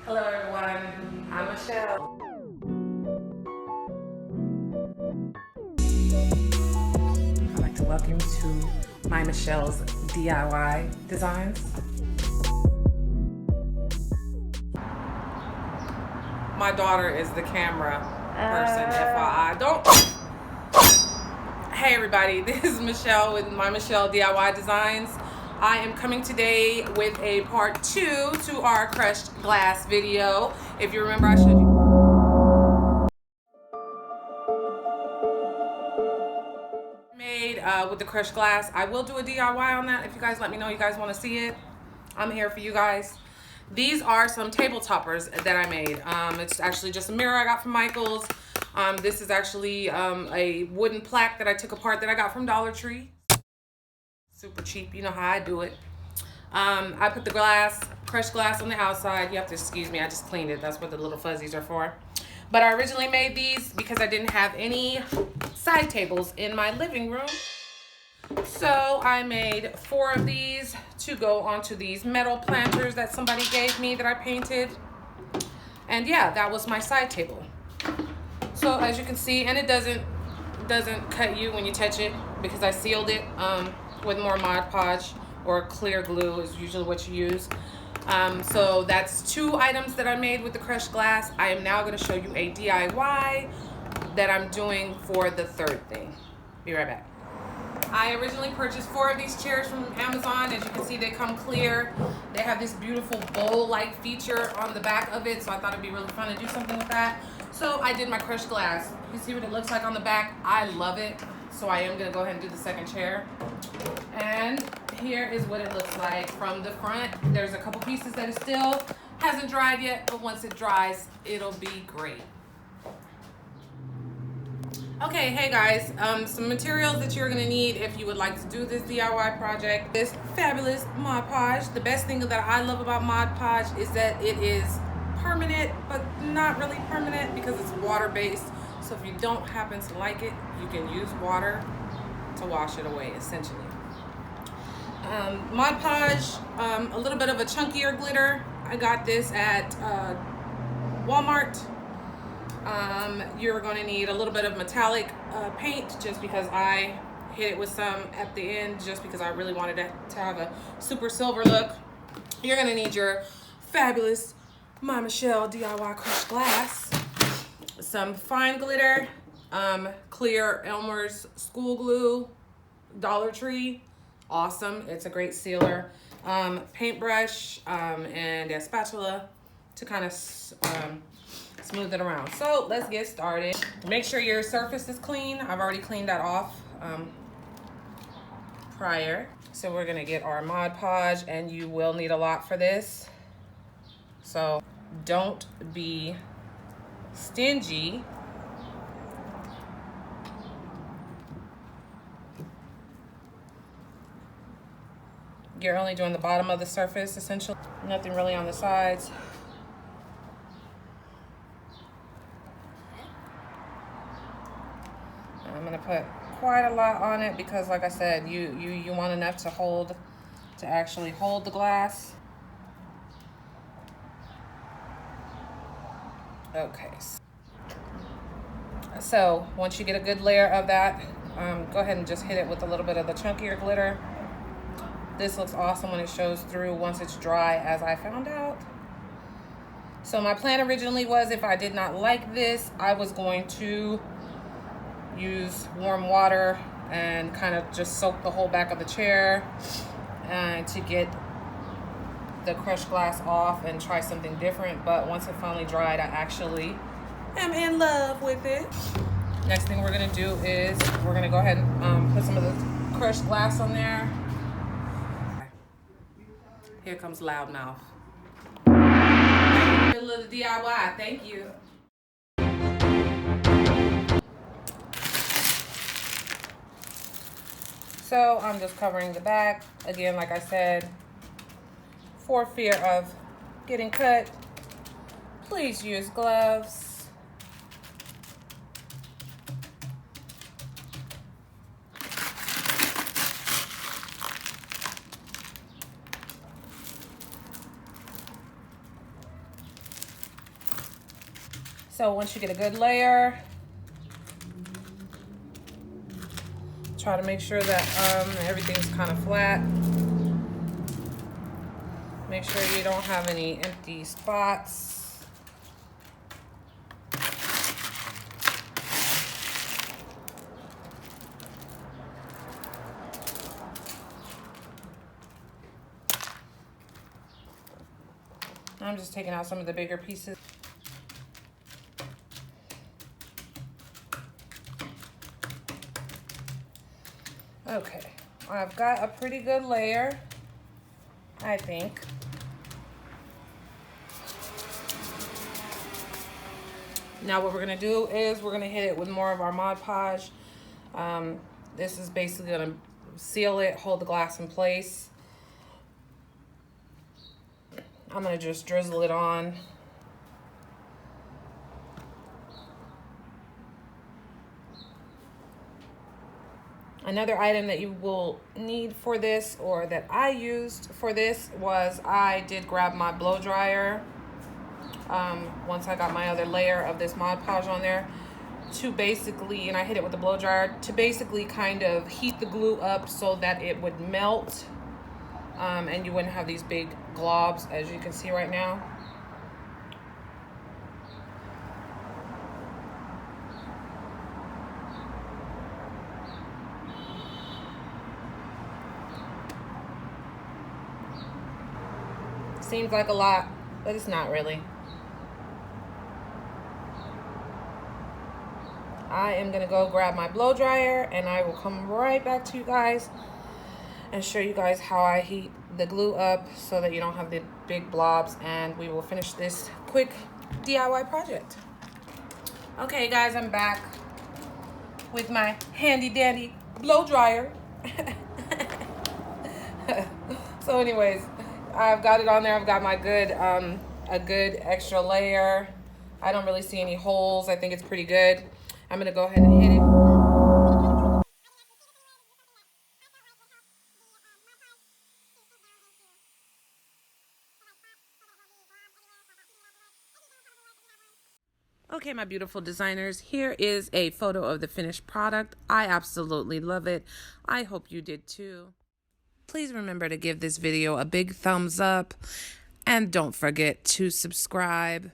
Hello everyone, I'm Michelle. I'd like to welcome you to my Michelle's DIY designs. My daughter is the camera person, FYI. Don't. Hey everybody, this is Michelle with my Michelle DIY designs. I am coming today with a part 2 to our crushed glass video. If you remember, I showed you made with the crushed glass. I will do a DIY on that if you guys let me know you guys want to see it. I'm here for you guys. These are some table toppers that I made. It's actually just a mirror I got from Michael's. This is actually a wooden plaque that I took apart that I got from Dollar Tree. Super cheap, you know how I do it. I put the crushed glass on the outside. You have to excuse me, I just cleaned it. That's what the little fuzzies are for. But I originally made these because I didn't have any side tables in my living room. So I made 4 of these to go onto these metal planters that somebody gave me that I painted. And yeah, that was my side table. So as you can see, and it doesn't cut you when you touch it because I sealed it with more Mod Podge, or clear glue is usually what you use. So that's 2 items that I made with the crushed glass. I am now going to show you a DIY that I'm doing for the 3rd thing. Be right back. I originally purchased 4 of these chairs from Amazon. As you can see, they come clear. They have this beautiful bowl-like feature on the back of it, so I thought it'd be really fun to do something with that. So I did my crushed glass. You see what it looks like on the back? I love it. So I am gonna go ahead and do the 2nd chair. And here is what it looks like from the front. There's a couple pieces that it still hasn't dried yet, but once it dries, it'll be great. Okay, hey guys, some materials that you're gonna need if you would like to do this DIY project. This fabulous Mod Podge. The best thing that I love about Mod Podge is that it is permanent, but not really permanent because it's water-based. So if you don't happen to like it, you can use water to wash it away, essentially. Mod Podge, a little bit of a chunkier glitter. I got this at Walmart. You're going to need a little bit of metallic paint just because I hit it with some at the end just because I really wanted it to have a super silver look. You're going to need your fabulous My Michelle DIY crushed glass, some fine glitter, clear Elmer's school glue, Dollar Tree, awesome, it's a great sealer, paintbrush, and a spatula to kind of smooth it around. So let's get started. Make sure your surface is clean. I've already cleaned that off prior. So we're gonna get our Mod Podge, and you will need a lot for this. So don't be stingy. You're only doing the bottom of the surface, essentially. Nothing really on the sides. I'm gonna put quite a lot on it because, like I said, you want enough to actually hold the glass. Okay. So once you get a good layer of that, go ahead and just hit it with a little bit of the chunkier glitter. This looks awesome when it shows through once it's dry, as I found out. So my plan originally was, if I did not like this, I was going to use warm water and kind of just soak the whole back of the chair to get the crushed glass off and try something different. But once it finally dried, I actually am in love with it. Next thing we're gonna do is we're gonna go ahead and put some of the crushed glass on there. Here comes Loudmouth. Middle of the DIY, thank you. So I'm just covering the back. Again, like I said, for fear of getting cut, please use gloves. So once you get a good layer, try to make sure that everything's kind of flat. Make sure you don't have any empty spots. I'm just taking out some of the bigger pieces. Okay, I've got a pretty good layer, I think. Now what we're gonna do is we're gonna hit it with more of our Mod Podge. This is basically gonna seal it, hold the glass in place. I'm gonna just drizzle it on. Another item that you will need for this, or that I used for this, was I did grab my blow dryer. Once I got my other layer of this Mod Podge on there, to basically, and I hit it with the blow dryer, to basically kind of heat the glue up so that it would melt. And you wouldn't have these big globs, as you can see right now. Seems like a lot, but it's not really. I am gonna go grab my blow dryer and I will come right back to you guys and show you guys how I heat the glue up so that you don't have the big blobs, and we will finish this quick DIY project. Okay guys, I'm back with my handy dandy blow dryer. So anyways, I've got it on there. I've got my good, a good extra layer. I don't really see any holes. I think it's pretty good. I'm gonna go ahead and hit it. Okay, my beautiful designers, here is a photo of the finished product. I absolutely love it. I hope you did too. Please remember to give this video a big thumbs up, and don't forget to subscribe.